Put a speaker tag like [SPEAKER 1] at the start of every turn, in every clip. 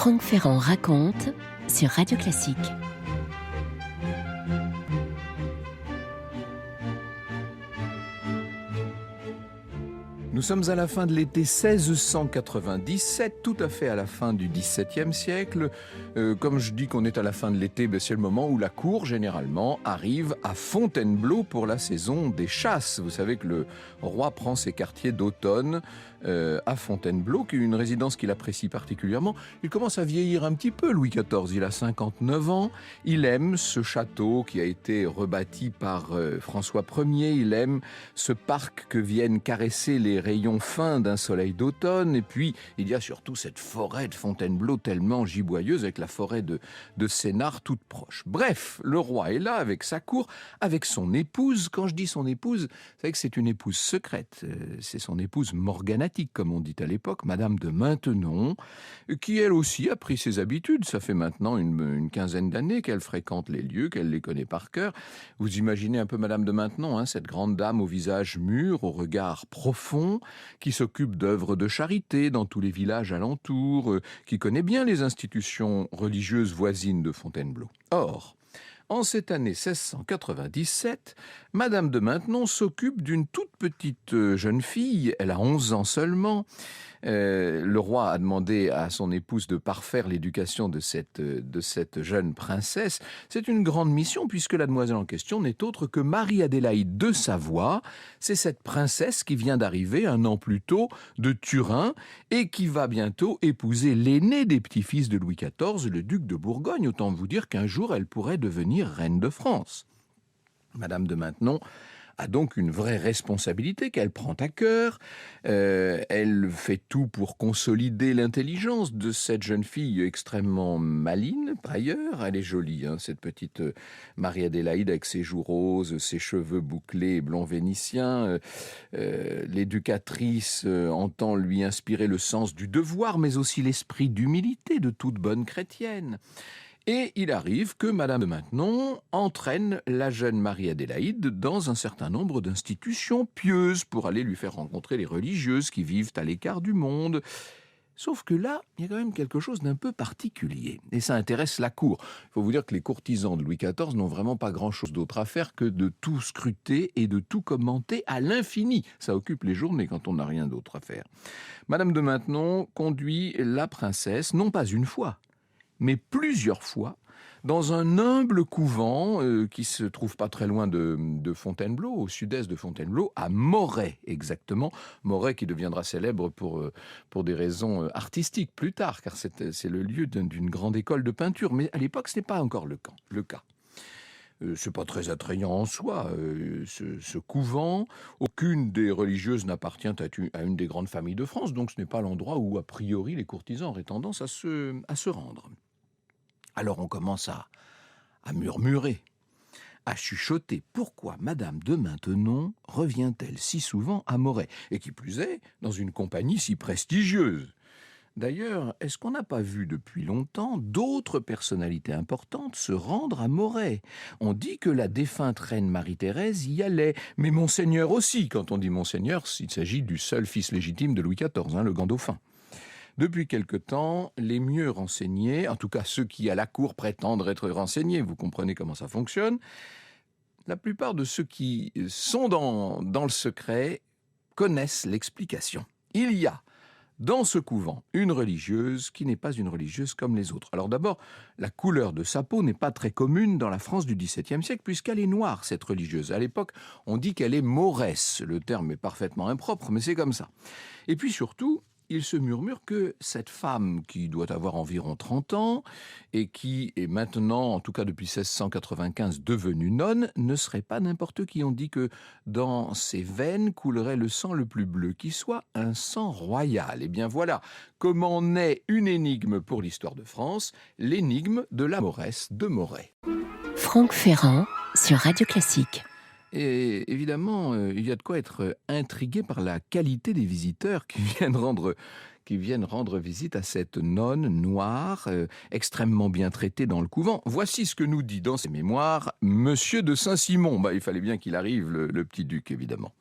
[SPEAKER 1] Franck Ferrand raconte sur Radio Classique.
[SPEAKER 2] Nous sommes à la fin de l'été 1697, tout à fait à la fin du XVIIe siècle. Comme je dis qu'on est à la fin de l'été, c'est le moment où la cour, généralement, arrive à Fontainebleau pour la saison des chasses. Vous savez que le roi prend ses quartiers d'automne à Fontainebleau, qui est une résidence qu'il apprécie particulièrement. Il commence à vieillir un petit peu, Louis XIV. Il a 59 ans. Il aime ce château qui a été rebâti par François Ier. Il aime ce parc que viennent caresser les rayons fins d'un soleil d'automne. Et puis, il y a surtout cette forêt de Fontainebleau tellement giboyeuse, avec la forêt de Sénart toute proche. Bref, le roi est là avec sa cour, avec son épouse. Quand je dis son épouse, vous savez que c'est une épouse secrète. C'est son épouse morganatique, comme on dit à l'époque, Madame de Maintenon, qui elle aussi a pris ses habitudes. Ça fait maintenant une quinzaine d'années qu'elle fréquente les lieux, qu'elle les connaît par cœur. Vous imaginez un peu Madame de Maintenon, cette grande dame au visage mûr, au regard profond, qui s'occupe d'œuvres de charité dans tous les villages alentours, qui connaît bien les institutions religieuses voisines de Fontainebleau. Or, en cette année 1697, Madame de Maintenon s'occupe d'une toute petite jeune fille, elle a 11 ans seulement. Le roi a demandé à son épouse de parfaire l'éducation de cette jeune princesse. C'est une grande mission puisque la demoiselle en question n'est autre que Marie-Adélaïde de Savoie. C'est cette princesse qui vient d'arriver un an plus tôt de Turin et qui va bientôt épouser l'aîné des petits-fils de Louis XIV, le duc de Bourgogne. Autant vous dire qu'un jour elle pourrait devenir reine de France. Madame de Maintenon a donc une vraie responsabilité qu'elle prend à cœur. Elle fait tout pour consolider l'intelligence de cette jeune fille extrêmement maligne, par ailleurs. Elle est jolie, cette petite Marie-Adélaïde avec ses joues roses, ses cheveux bouclés blonds vénitiens. L'éducatrice entend lui inspirer le sens du devoir, mais aussi l'esprit d'humilité de toute bonne chrétienne. Et il arrive que Madame de Maintenon entraîne la jeune Marie-Adélaïde dans un certain nombre d'institutions pieuses pour aller lui faire rencontrer les religieuses qui vivent à l'écart du monde. Sauf que là, il y a quand même quelque chose d'un peu particulier. Et ça intéresse la cour. Il faut vous dire que les courtisans de Louis XIV n'ont vraiment pas grand-chose d'autre à faire que de tout scruter et de tout commenter à l'infini. Ça occupe les journées quand on n'a rien d'autre à faire. Madame de Maintenon conduit la princesse, non pas une fois, mais plusieurs fois, dans un humble couvent qui se trouve pas très loin de Fontainebleau, au sud-est de Fontainebleau, à Moret exactement. Moret qui deviendra célèbre pour des raisons artistiques plus tard, car c'est le lieu d'une grande école de peinture. Mais à l'époque, ce n'est pas encore le cas. C'est pas très attrayant en soi, ce couvent. Aucune des religieuses n'appartient à une des grandes familles de France, donc ce n'est pas l'endroit où, a priori, les courtisans auraient tendance à se rendre. Alors on commence à murmurer, à chuchoter. Pourquoi Madame de Maintenon revient-elle si souvent à Moret? Et qui plus est, dans une compagnie si prestigieuse. D'ailleurs, est-ce qu'on n'a pas vu depuis longtemps d'autres personnalités importantes se rendre à Moret? On dit que la défunte reine Marie-Thérèse y allait, mais Monseigneur aussi. Quand on dit Monseigneur, il s'agit du seul fils légitime de Louis XIV, le grand dauphin. Depuis quelque temps, les mieux renseignés, en tout cas ceux qui à la cour prétendent être renseignés, vous comprenez comment ça fonctionne, la plupart de ceux qui sont dans le secret connaissent l'explication. Il y a dans ce couvent une religieuse qui n'est pas une religieuse comme les autres. Alors d'abord, la couleur de sa peau n'est pas très commune dans la France du XVIIe siècle puisqu'elle est noire, cette religieuse. À l'époque, on dit qu'elle est mauresse. Le terme est parfaitement impropre, mais c'est comme ça. Et puis surtout, il se murmure que cette femme qui doit avoir environ 30 ans et qui est maintenant, en tout cas depuis 1695, devenue nonne, ne serait pas n'importe qui. On dit que dans ses veines coulerait le sang le plus bleu qui soit, un sang royal. Et bien voilà comment naît une énigme pour l'histoire de France, l'énigme de la mauresse de Moret.
[SPEAKER 1] Franck Ferrand sur Radio Classique.
[SPEAKER 2] Et évidemment, il y a de quoi être intrigué par la qualité des visiteurs qui viennent rendre visite à cette nonne noire, extrêmement bien traitée dans le couvent. Voici ce que nous dit dans ses mémoires Monsieur de Saint-Simon. Il fallait bien qu'il arrive, le petit duc, évidemment.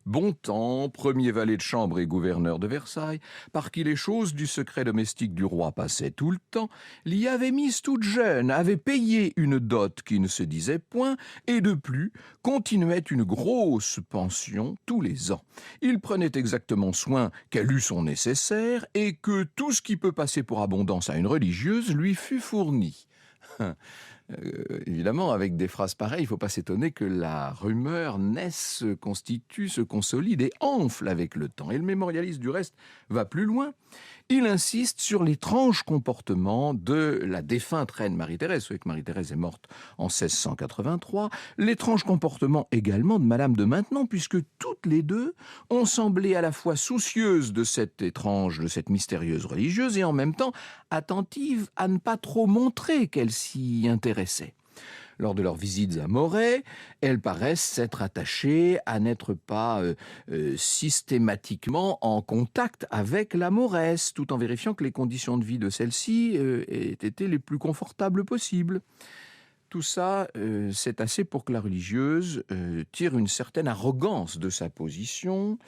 [SPEAKER 2] Bontemps, premier valet de chambre et gouverneur de Versailles, par qui les choses du secret domestique du roi passaient tout le temps, l'y avait mise toute jeune, avait payé une dot qui ne se disait point, et de plus, continuait une grosse pension tous les ans. Il prenait exactement soin qu'elle eût son nécessaire, et que tout ce qui peut passer pour abondance à une religieuse lui fût fourni. Évidemment, avec des phrases pareilles, il ne faut pas s'étonner que la rumeur naisse, se constitue, se consolide et enfle avec le temps. Et le mémorialiste, du reste, va plus loin. Il insiste sur l'étrange comportement de la défunte reine Marie-Thérèse. Vous savez que Marie-Thérèse est morte en 1683. L'étrange comportement également de Madame de Maintenon, puisque toutes les deux ont semblé à la fois soucieuses de cette mystérieuse religieuse et en même temps attentives à ne pas trop montrer qu'elles s'y intéressaient. Lors de leurs visites à Moret, elles paraissent s'être attachées à n'être pas systématiquement en contact avec la Mauresse, tout en vérifiant que les conditions de vie de celle-ci aient été les plus confortables possibles. Tout ça, c'est assez pour que la religieuse tire une certaine arrogance de sa position.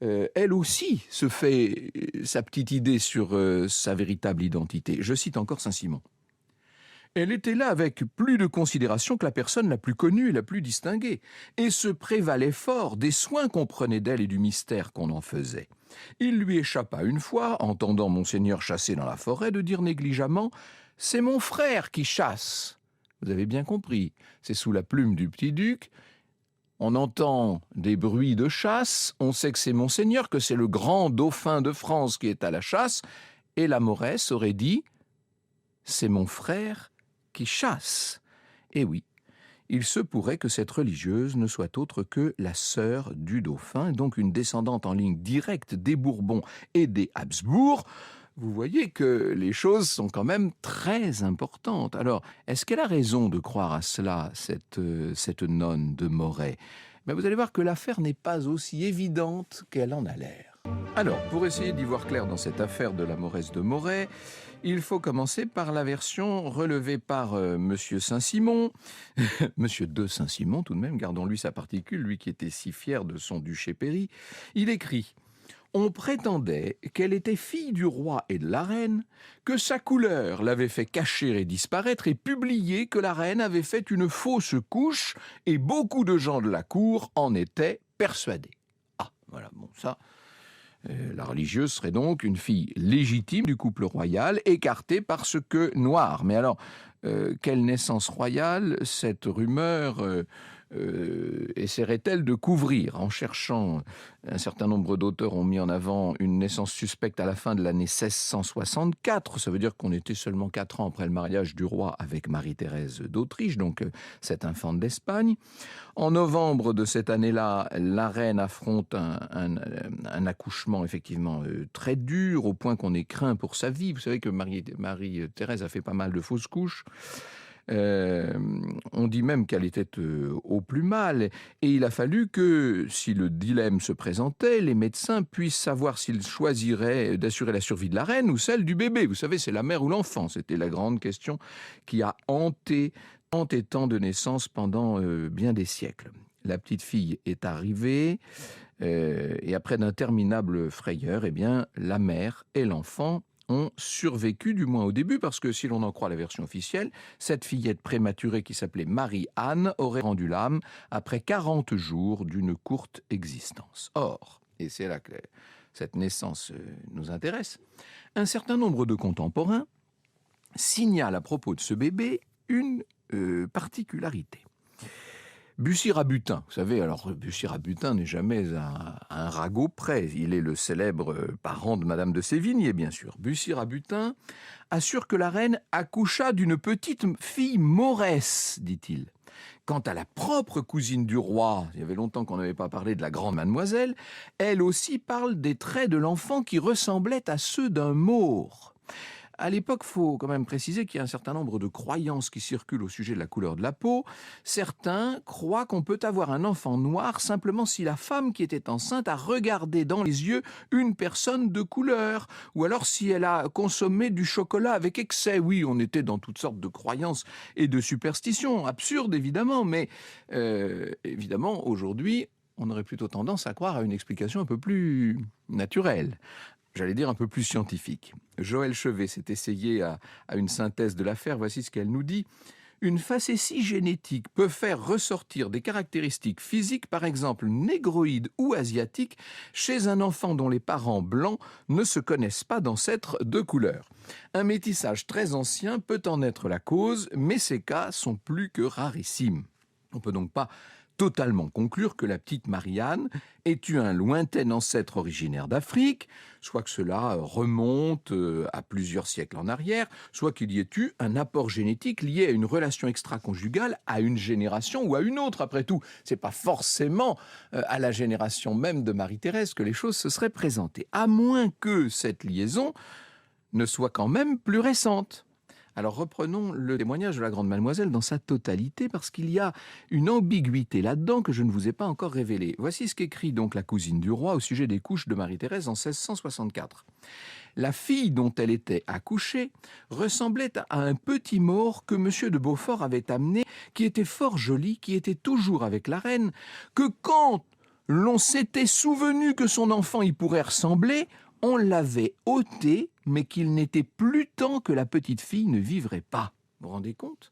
[SPEAKER 2] Elle aussi se fait sa petite idée sur sa véritable identité. Je cite encore Saint-Simon. Elle était là avec plus de considération que la personne la plus connue et la plus distinguée, et se prévalait fort des soins qu'on prenait d'elle et du mystère qu'on en faisait. Il lui échappa une fois, entendant monseigneur chasser dans la forêt, de dire négligemment « C'est mon frère qui chasse ». Vous avez bien compris, c'est sous la plume du petit duc. On entend des bruits de chasse, on sait que c'est monseigneur, que c'est le grand dauphin de France qui est à la chasse, et la Mauresse aurait dit « C'est mon frère qui chasse ». Et oui, il se pourrait que cette religieuse ne soit autre que la sœur du dauphin, donc une descendante en ligne directe des Bourbons et des Habsbourg. Vous voyez que les choses sont quand même très importantes. Alors, est-ce qu'elle a raison de croire à cela, cette nonne de Moret ? Mais vous allez voir que l'affaire n'est pas aussi évidente qu'elle en a l'air. Alors, pour essayer d'y voir clair dans cette affaire de la Mauresse de Moret, il faut commencer par la version relevée par Monsieur Saint-Simon, Monsieur de Saint-Simon tout de même, gardons-lui sa particule, lui qui était si fier de son duché-pairie. Il écrit « On prétendait qu'elle était fille du roi et de la reine, que sa couleur l'avait fait cacher et disparaître, et publié que la reine avait fait une fausse couche, et beaucoup de gens de la cour en étaient persuadés. » Ah, voilà, bon, ça... La religieuse serait donc une fille légitime du couple royal, écartée parce que noire. Mais alors, quelle naissance royale cette rumeur essaierait-elle de couvrir? En cherchant, un certain nombre d'auteurs ont mis en avant une naissance suspecte à la fin de l'année 1664. Ça veut dire qu'on était seulement 4 ans après le mariage du roi avec Marie-Thérèse d'Autriche, donc cette infante d'Espagne. En novembre de cette année-là, la reine affronte un accouchement effectivement très dur, au point qu'on ait craint pour sa vie. Vous savez que Marie-Thérèse a fait pas mal de fausses couches. On dit même qu'elle était au plus mal, et il a fallu que, si le dilemme se présentait, les médecins puissent savoir s'ils choisiraient d'assurer la survie de la reine ou celle du bébé. Vous savez, c'est la mère ou l'enfant, c'était la grande question qui a hanté tant de naissances pendant bien des siècles. La petite fille est arrivée, et après d'interminables frayeurs, eh bien, la mère et l'enfant ont survécu, du moins au début, parce que si l'on en croit la version officielle, cette fillette prématurée qui s'appelait Marie-Anne aurait rendu l'âme après 40 jours d'une courte existence. Or, et c'est là que cette naissance nous intéresse, un certain nombre de contemporains signalent à propos de ce bébé une particularité. Bussy-Rabutin, vous savez, alors Bussy-Rabutin n'est jamais un ragot près, il est le célèbre parent de Madame de Sévigné, bien sûr. Bussy-Rabutin assure que la reine accoucha d'une petite fille mauresse, dit-il. Quant à la propre cousine du roi, il y avait longtemps qu'on n'avait pas parlé de la grande mademoiselle, elle aussi parle des traits de l'enfant qui ressemblaient à ceux d'un maure. À l'époque, il faut quand même préciser qu'il y a un certain nombre de croyances qui circulent au sujet de la couleur de la peau. Certains croient qu'on peut avoir un enfant noir simplement si la femme qui était enceinte a regardé dans les yeux une personne de couleur, ou alors si elle a consommé du chocolat avec excès. Oui, on était dans toutes sortes de croyances et de superstitions, absurdes évidemment, mais évidemment aujourd'hui, on aurait plutôt tendance à croire à une explication un peu plus naturelle. J'allais dire un peu plus scientifique. Joëlle Chevet s'est essayée à une synthèse de l'affaire. Voici ce qu'elle nous dit. Une facétie génétique peut faire ressortir des caractéristiques physiques, par exemple négroïdes ou asiatiques, chez un enfant dont les parents blancs ne se connaissent pas d'ancêtres de couleur. Un métissage très ancien peut en être la cause, mais ces cas sont plus que rarissimes. On ne peut donc pas totalement conclure que la petite Marianne ait eu un lointain ancêtre originaire d'Afrique, soit que cela remonte à plusieurs siècles en arrière, soit qu'il y ait eu un apport génétique lié à une relation extra-conjugale à une génération ou à une autre. Après tout, c'est pas forcément à la génération même de Marie-Thérèse que les choses se seraient présentées, à moins que cette liaison ne soit quand même plus récente. Alors reprenons le témoignage de la grande mademoiselle dans sa totalité, parce qu'il y a une ambiguïté là-dedans que je ne vous ai pas encore révélée. Voici ce qu'écrit donc la cousine du roi au sujet des couches de Marie-Thérèse en 1664. La fille dont elle était accouchée ressemblait à un petit maure que M. de Beaufort avait amené, qui était fort joli, qui était toujours avec la reine, que quand l'on s'était souvenu que son enfant y pourrait ressembler, on l'avait ôté, mais qu'il n'était plus temps que la petite fille ne vivrait pas. Vous vous rendez compte ?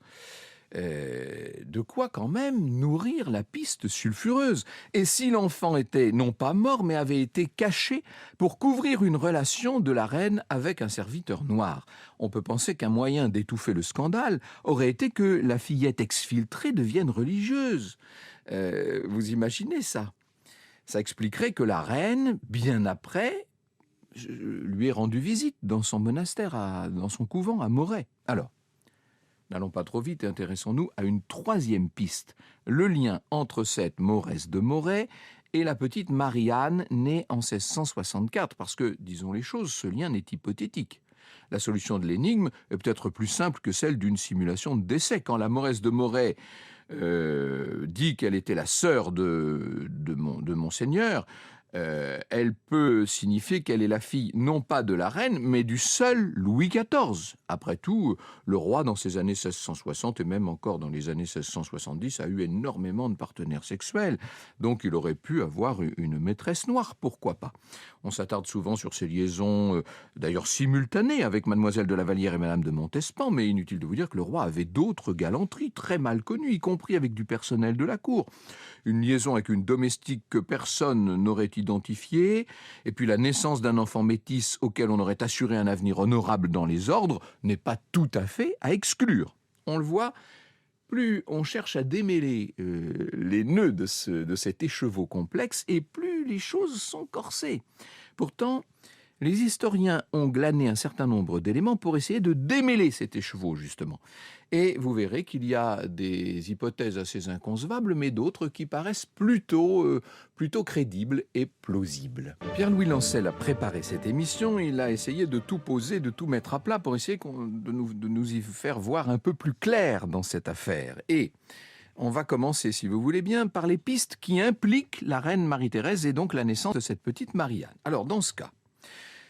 [SPEAKER 2] De quoi quand même nourrir la piste sulfureuse. Et si l'enfant était non pas mort, mais avait été caché pour couvrir une relation de la reine avec un serviteur noir. On peut penser qu'un moyen d'étouffer le scandale aurait été que la fillette exfiltrée devienne religieuse. Vous imaginez ça ? Ça expliquerait que la reine, bien après, lui ai rendu visite dans son monastère, dans son couvent à Moret. Alors, n'allons pas trop vite et intéressons-nous à une troisième piste. Le lien entre cette Mauresse de Moret et la petite Marianne, née en 1664. Parce que, disons les choses, ce lien est hypothétique. La solution de l'énigme est peut-être plus simple que celle d'une simulation de décès. Quand la Mauresse de Moret dit qu'elle était la sœur de Monseigneur, elle peut signifier qu'elle est la fille non pas de la reine, mais du seul Louis XIV. Après tout, le roi, dans ces années 1660 et même encore dans les années 1670, a eu énormément de partenaires sexuels. Donc il aurait pu avoir une maîtresse noire, pourquoi pas. On s'attarde souvent sur ces liaisons, d'ailleurs simultanées, avec mademoiselle de la Vallière et madame de Montespan, mais inutile de vous dire que le roi avait d'autres galanteries très mal connues, y compris avec du personnel de la cour. Une liaison avec une domestique que personne n'aurait identifiée, et puis la naissance d'un enfant métis auquel on aurait assuré un avenir honorable dans les ordres n'est pas tout à fait à exclure. On le voit, plus on cherche à démêler les nœuds de cet écheveau complexe, et plus les choses sont corsées. Pourtant, les historiens ont glané un certain nombre d'éléments pour essayer de démêler cet écheveau, justement. Et vous verrez qu'il y a des hypothèses assez inconcevables, mais d'autres qui paraissent plutôt crédibles et plausibles. Pierre-Louis Lancel a préparé cette émission. Il a essayé de tout poser, de tout mettre à plat pour essayer de nous y faire voir un peu plus clair dans cette affaire. Et on va commencer, si vous voulez bien, par les pistes qui impliquent la reine Marie-Thérèse et donc la naissance de cette petite Marianne. Alors, dans ce cas,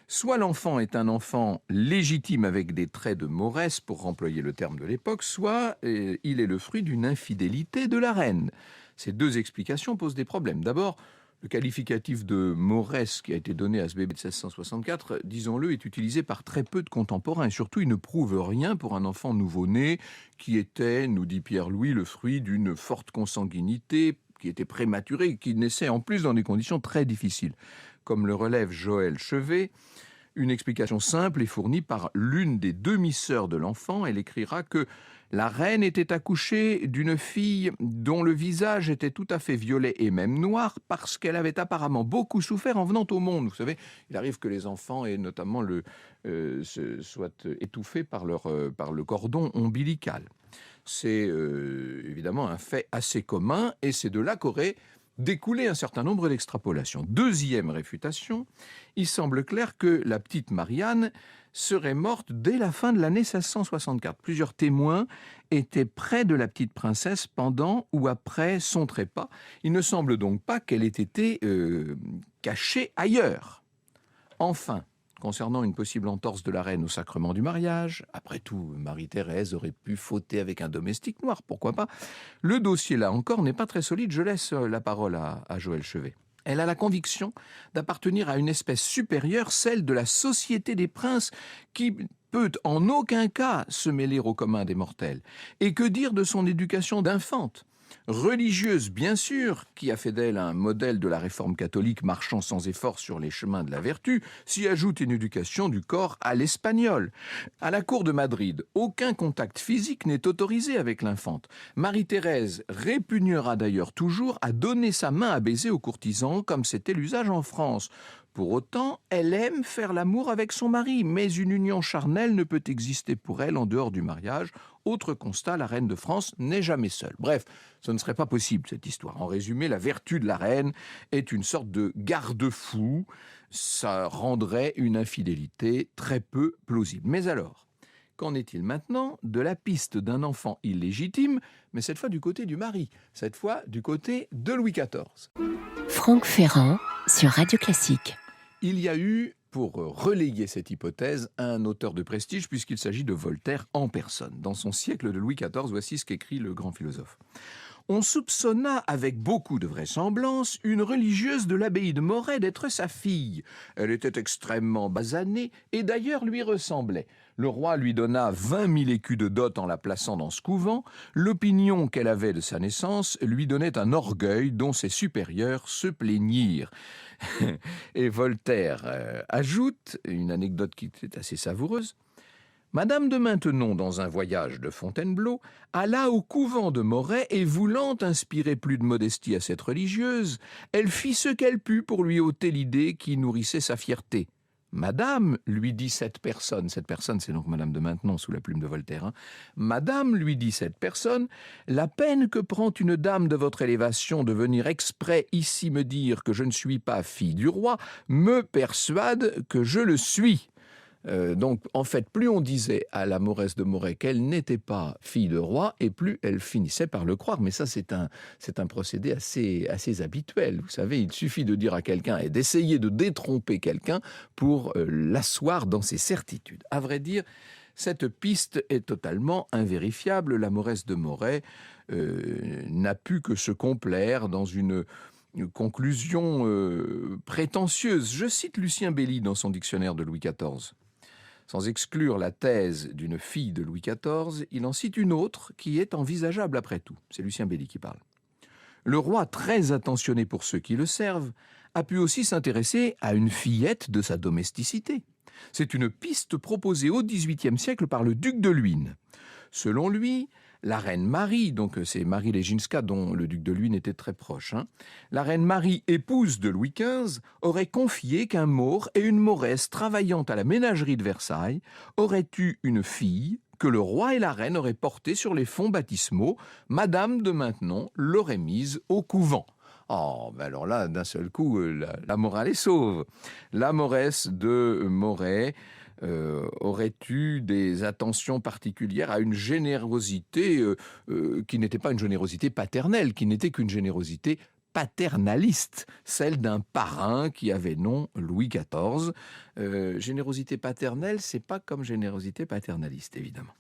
[SPEAKER 2] soit l'enfant est un enfant légitime avec des traits de Mauresse, pour employer le terme de l'époque, soit il est le fruit d'une infidélité de la reine. Ces deux explications posent des problèmes. D'abord, le qualificatif de Mauresse qui a été donné à ce bébé de 1664, disons-le, est utilisé par très peu de contemporains. Et surtout, il ne prouve rien pour un enfant nouveau-né qui était, nous dit Pierre-Louis, le fruit d'une forte consanguinité, qui était prématuré, qui naissait en plus dans des conditions très difficiles. Comme le relève Joëlle Chevet, une explication simple est fournie par l'une des demi-sœurs de l'enfant. Elle écrira que la reine était accouchée d'une fille dont le visage était tout à fait violet et même noir, parce qu'elle avait apparemment beaucoup souffert en venant au monde. Vous savez, il arrive que les enfants, et notamment soient étouffés par le cordon ombilical. C'est évidemment un fait assez commun, et c'est de là qu'aurait découlé un certain nombre d'extrapolations. Deuxième réfutation, il semble clair que la petite Marianne serait morte dès la fin de l'année 1664. Plusieurs témoins étaient près de la petite princesse pendant ou après son trépas. Il ne semble donc pas qu'elle ait été cachée ailleurs. Enfin, concernant une possible entorse de la reine au sacrement du mariage. Après tout, Marie-Thérèse aurait pu fauter avec un domestique noir, pourquoi pas. Le dossier, là encore, n'est pas très solide. Je laisse la parole à Joël Chevet. Elle a la conviction d'appartenir à une espèce supérieure, celle de la société des princes, qui peut en aucun cas se mêler au commun des mortels. Et que dire de son éducation d'infante ? Religieuse, bien sûr, qui a fait d'elle un modèle de la réforme catholique marchant sans effort sur les chemins de la vertu, s'y ajoute une éducation du corps à l'espagnol. À la cour de Madrid, aucun contact physique n'est autorisé avec l'infante. Marie-Thérèse répugnera d'ailleurs toujours à donner sa main à baiser aux courtisans, comme c'était l'usage en France. Pour autant, elle aime faire l'amour avec son mari, mais une union charnelle ne peut exister pour elle en dehors du mariage. Autre constat, la reine de France n'est jamais seule. Bref, ce ne serait pas possible cette histoire. En résumé, la vertu de la reine est une sorte de garde-fou. Ça rendrait une infidélité très peu plausible. Mais alors, qu'en est-il maintenant de la piste d'un enfant illégitime, mais cette fois du côté du mari, cette fois du côté de Louis XIV ?
[SPEAKER 1] Franck Ferrand sur Radio Classique.
[SPEAKER 2] Il y a eu, pour relayer cette hypothèse, un auteur de prestige puisqu'il s'agit de Voltaire en personne. Dans son siècle de Louis XIV, voici ce qu'écrit le grand philosophe. On soupçonna avec beaucoup de vraisemblance une religieuse de l'abbaye de Moret d'être sa fille. Elle était extrêmement basanée et d'ailleurs lui ressemblait. Le roi lui donna 20 000 écus de dot en la plaçant dans ce couvent. L'opinion qu'elle avait de sa naissance lui donnait un orgueil dont ses supérieurs se plaignirent. Et Voltaire ajoute une anecdote qui est assez savoureuse. Madame de Maintenon, dans un voyage de Fontainebleau, alla au couvent de Moret et voulant inspirer plus de modestie à cette religieuse, elle fit ce qu'elle put pour lui ôter l'idée qui nourrissait sa fierté. Madame, lui dit cette personne c'est donc Madame de Maintenon sous la plume de Voltaire, Madame, lui dit cette personne, la peine que prend une dame de votre élévation de venir exprès ici me dire que je ne suis pas fille du roi, me persuade que je le suis. Donc, en fait, plus on disait à la Mauresse de Moret qu'elle n'était pas fille de roi, et plus elle finissait par le croire. Mais ça, c'est un procédé assez habituel. Vous savez, il suffit de dire à quelqu'un et d'essayer de détromper quelqu'un pour l'asseoir dans ses certitudes. À vrai dire, cette piste est totalement invérifiable. La Mauresse de Moret n'a pu que se complaire dans une conclusion prétentieuse. Je cite Lucien Belli dans son dictionnaire de Louis XIV. Sans exclure la thèse d'une fille de Louis XIV, il en cite une autre qui est envisageable après tout. C'est Lucien Belli qui parle. Le roi, très attentionné pour ceux qui le servent, a pu aussi s'intéresser à une fillette de sa domesticité. C'est une piste proposée au XVIIIe siècle par le duc de Luynes. Selon lui, la reine Marie, donc c'est Marie Leginska dont le duc de Luynes était très proche, la reine Marie, épouse de Louis XV, aurait confié qu'un Maure et une Mauresse travaillant à la ménagerie de Versailles auraient eu une fille que le roi et la reine auraient portée sur les fonds baptismaux. Madame de Maintenon l'aurait mise au couvent. Oh, ben alors là, d'un seul coup, la morale est sauve. La Mauresse de Moret aurait eu des attentions particulières à une générosité qui n'était pas une générosité paternelle, qui n'était qu'une générosité paternaliste, celle d'un parrain qui avait nom Louis XIV. Générosité paternelle, c'est pas comme générosité paternaliste, évidemment.